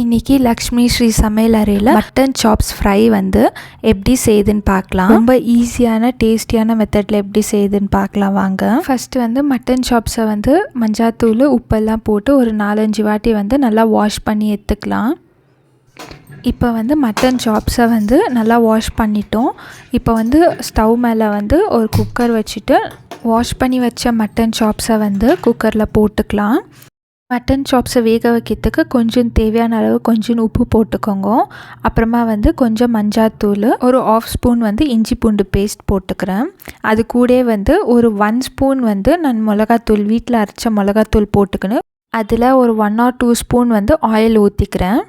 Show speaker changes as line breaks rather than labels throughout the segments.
இன்றைக்கி லக்ஷ்மி ஸ்ரீ சமையல் அறையில் மட்டன் சாப்ஸ் ஃப்ரை வந்து எப்படி செய்யுதுன்னு பார்க்கலாம். ரொம்ப ஈஸியான டேஸ்டியான மெத்தடில் எப்படி செய்யுதுன்னு பார்க்கலாம் வாங்க. ஃபஸ்ட்டு வந்து மட்டன் சாப்ஸை வந்து மஞ்சாத்தூள் உப்பெல்லாம் போட்டு ஒரு 4-5 வாட்டி வந்து நல்லா வாஷ் பண்ணி எடுத்துக்கலாம். இப்போ வந்து மட்டன் சாப்ஸை வந்து நல்லா வாஷ் பண்ணிட்டோம். இப்போ வந்து ஸ்டவ் மேலே வந்து ஒரு குக்கர் வச்சுட்டு வாஷ் பண்ணி வச்ச மட்டன் சாப்ஸை வந்து குக்கரில் போட்டுக்கலாம். மட்டன் சாப்ஸை வேக வைக்கிறதுக்கு கொஞ்சம் தேவையான அளவு கொஞ்சம் உப்பு போட்டுக்கோங்க. அப்புறமா வந்து கொஞ்சம் மஞ்சாத்தூள், ஒரு 1/2 ஸ்பூன் வந்து இஞ்சி பூண்டு பேஸ்ட் போட்டுக்கிறேன். அது கூட வந்து ஒரு 1 ஸ்பூன் வந்து நான் மிளகாத்தூள், வீட்டில் அரைச்ச மிளகாத்தூள் போட்டுக்கணும். அதில் ஒரு 1 or 2 ஸ்பூன் வந்து ஆயில் ஊற்றிக்கிறேன்.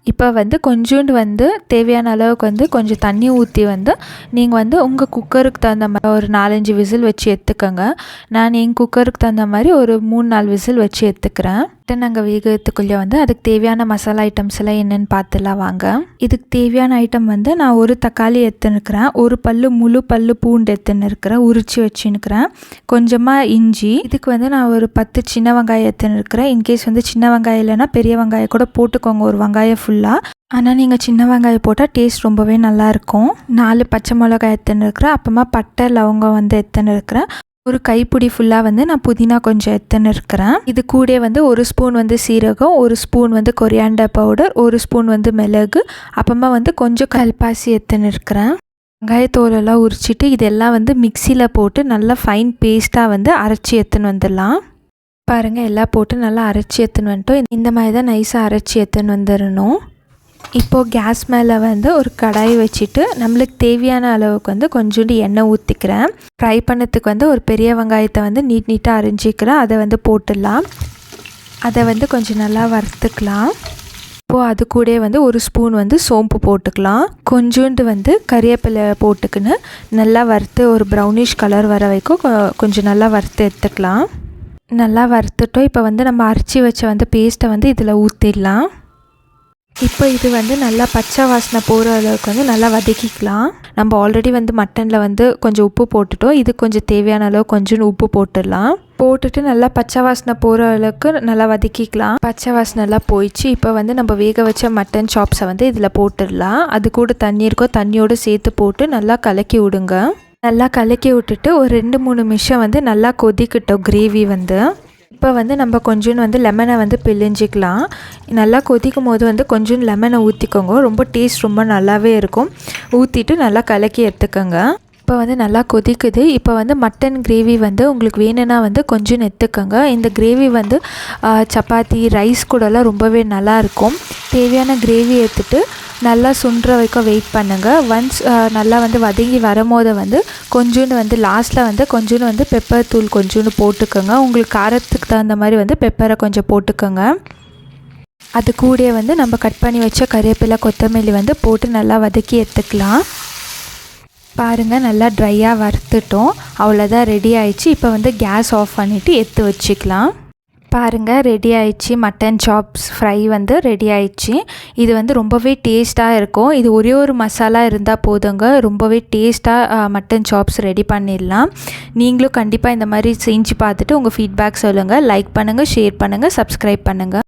இப்போ வந்து கொஞ்சோண்டு வந்து தேவையான அளவுக்கு வந்து கொஞ்சம் தண்ணி ஊற்றி வந்து நீங்கள் வந்து உங்கள் குக்கருக்கு தகுந்த மாதிரி ஒரு 4-5 விசில் வச்சு எடுத்துக்கோங்க. நான் எங்கள் குக்கருக்கு தகுந்த மாதிரி ஒரு 3-4 விசில் வச்சு எடுத்துக்கிறேன். நாங்கள் வேகிறதுக்குள்ளே வந்து அதுக்கு தேவையான மசாலா ஐட்டம்ஸ் எல்லாம் என்னென்னு பார்த்துலாம் வாங்க. இதுக்கு தேவையான ஐட்டம் வந்து நான் ஒரு தக்காளி எடுத்துன்னுக்கிறேன், ஒரு முழு பல்லு பூண்டு எடுத்துன்னு இருக்கிறேன், உரித்து வச்சுன்னுக்கிறேன், கொஞ்சமாக இஞ்சி. இதுக்கு வந்து நான் ஒரு 10 சின்ன வெங்காயம் எடுத்துன்னு இருக்கிறேன். இன்கேஸ் வந்து சின்ன வெங்காயம் இல்லைன்னா பெரிய வெங்காயம் கூட போட்டுக்கோங்க, ஒரு வெங்காயம் ஃபுல்லாக. ஆனால் நீங்கள் சின்ன வெங்காயம் போட்டால் டேஸ்ட் ரொம்பவே நல்லாயிருக்கும். 4 பச்சை மிளகாய் எடுத்துன்னு இருக்கிறேன். அப்புறமா பட்டை லவங்கம் வந்து எடுத்துன்னு இருக்கிறேன். ஒரு கைப்பிடி ஃபுல்லாக வந்து நான் புதினா கொஞ்சம் எடுத்துன்னு இருக்கிறேன். இது கூட வந்து 1 ஸ்பூன் வந்து சீரகம், 1 ஸ்பூன் வந்து கொரியாண்டர் பவுடர், 1 ஸ்பூன் வந்து மிளகு, அப்புறமா வந்து கொஞ்சம் கல்பாசி எடுத்துன்னு இருக்கிறேன். வெங்காயத்தோலெல்லாம் உரிச்சிட்டு இதெல்லாம் வந்து மிக்சியில் போட்டு நல்லா ஃபைன் பேஸ்ட்டாக வந்து அரைச்சி எடுத்துன்னு வந்துடலாம். பாருங்கள், எல்லாம் போட்டு நல்லா அரைச்சி எடுத்துன்னு வந்துட்டோம். இந்த மாதிரி தான் நைஸாக அரைச்சி எடுத்துன்னு வந்துடணும். இப்போது கேஸ் மேலே வந்து ஒரு கடாய் வச்சுட்டு நம்மளுக்கு தேவையான அளவுக்கு வந்து கொஞ்சோண்டு எண்ணெய் ஊற்றிக்கிறேன். ஃப்ரை பண்ணதுக்கு வந்து ஒரு பெரிய வெங்காயத்தை வந்து நீட்டாக அரிஞ்சிக்கிறேன். அதை வந்து போட்டுடலாம். அதை வந்து கொஞ்சம் நல்லா வறுத்துக்கலாம். இப்போது அது கூட வந்து 1 ஸ்பூன் வந்து சோம்பு போட்டுக்கலாம். கொஞ்சோண்டு வந்து கறிவேப்பிலை போட்டுக்கின்னு நல்லா வறுத்து ஒரு ப்ரௌனிஷ் கலர் வர வரைக்கும் கொஞ்சம் நல்லா வறுத்து எடுத்துக்கலாம். நல்லா வறுத்துட்டோம். இப்போ வந்து நம்ம அரைச்சி வச்ச வந்து பேஸ்ட்டை வந்து இதில் ஊற்றிடலாம். இப்போ இது வந்து நல்லா பச்சை வாசனை போகிற அளவுக்கு வந்து நல்லா வதக்கிக்கலாம். நம்ம ஆல்ரெடி வந்து மட்டனில் வந்து கொஞ்சம் உப்பு போட்டுட்டோம். இது கொஞ்சம் தேவையான அளவு கொஞ்சம் உப்பு போட்டுடலாம். போட்டுட்டு நல்லா பச்சை வாசனை போகிற அளவுக்கு நல்லா வதக்கிக்கலாம். பச்சை வாசனை எல்லாம் போயிடுச்சு. இப்போ வந்து நம்ம வேக வச்ச மட்டன் சாப்ஸை வந்து இதில் போட்டுடலாம். அது கூட தண்ணி இருக்கோ தண்ணியோடு சேர்த்து போட்டு நல்லா கலக்கி விடுங்க. நல்லா கலக்கி விட்டுட்டு ஒரு 2-3 நிமிஷம் வந்து நல்லா கொதிக்கட்டும் கிரேவி வந்து. இப்போ வந்து நம்ம கொஞ்சோண்டு வந்து லெமனை வந்து பிழிஞ்சிக்கலாம். நல்லா கொதிக்கும் போது வந்து கொஞ்சோண்டு லெமனை ஊற்றிக்கோங்க. ரொம்ப டேஸ்ட் ரொம்ப நல்லாவே இருக்கும். ஊற்றிட்டு நல்லா கலக்கி எடுத்துக்கோங்க. இப்போ வந்து நல்லா கொதிக்குது. இப்போ வந்து மட்டன் கிரேவி வந்து உங்களுக்கு வேணும்னா வந்து கொஞ்சம் எடுத்துக்கோங்க. இந்த கிரேவி வந்து சப்பாத்தி ரைஸ் கூடலாம் ரொம்பவே நல்லாயிருக்கும். தேவையான கிரேவி எடுத்துகிட்டு நல்லா சுண்டுற வரைக்கும் வெயிட் பண்ணுங்கள். ஒன்ஸ் நல்லா வந்து வதங்கி வரும்போது வந்து கொஞ்சோண்டு வந்து லாஸ்ட்டில் வந்து கொஞ்சோண்டு வந்து பெப்பர் தூள் கொஞ்சோண்டு போட்டுக்கோங்க. உங்களுக்கு காரத்துக்கு தகுந்த மாதிரி வந்து பெப்பரை கொஞ்சம் போட்டுக்கோங்க. அது கூட வந்து நம்ம கட் பண்ணி வச்ச கறிவேப்பிலை கொத்தமல்லி வந்து போட்டு நல்லா வதக்கி எடுத்துக்கலாம். பாருங்கள், நல்லா ட்ரையாக வறுத்துட்டோம். அவ்வளோதான், ரெடி ஆயிடுச்சு. இப்போ வந்து கேஸ் ஆஃப் பண்ணிவிட்டு எடுத்து வச்சுக்கலாம். பாருங்கள், ரெடி ஆயிடுச்சு. மட்டன் சாப்ஸ் ஃப்ரை வந்து ரெடி ஆயிடுச்சு. இது வந்து ரொம்பவே டேஸ்ட்டாக இருக்கும். இது ஒரே ஒரு மசாலா இருந்தால் போதுங்க, ரொம்பவே டேஸ்ட்டாக மட்டன் சாப்ஸ் ரெடி பண்ணிடலாம். நீங்களும் கண்டிப்பாக இந்த மாதிரி செஞ்சு பார்த்துட்டு உங்கள் ஃபீட்பேக் சொல்லுங்கள். லைக் பண்ணுங்கள், ஷேர் பண்ணுங்கள், சப்ஸ்கிரைப் பண்ணுங்கள்.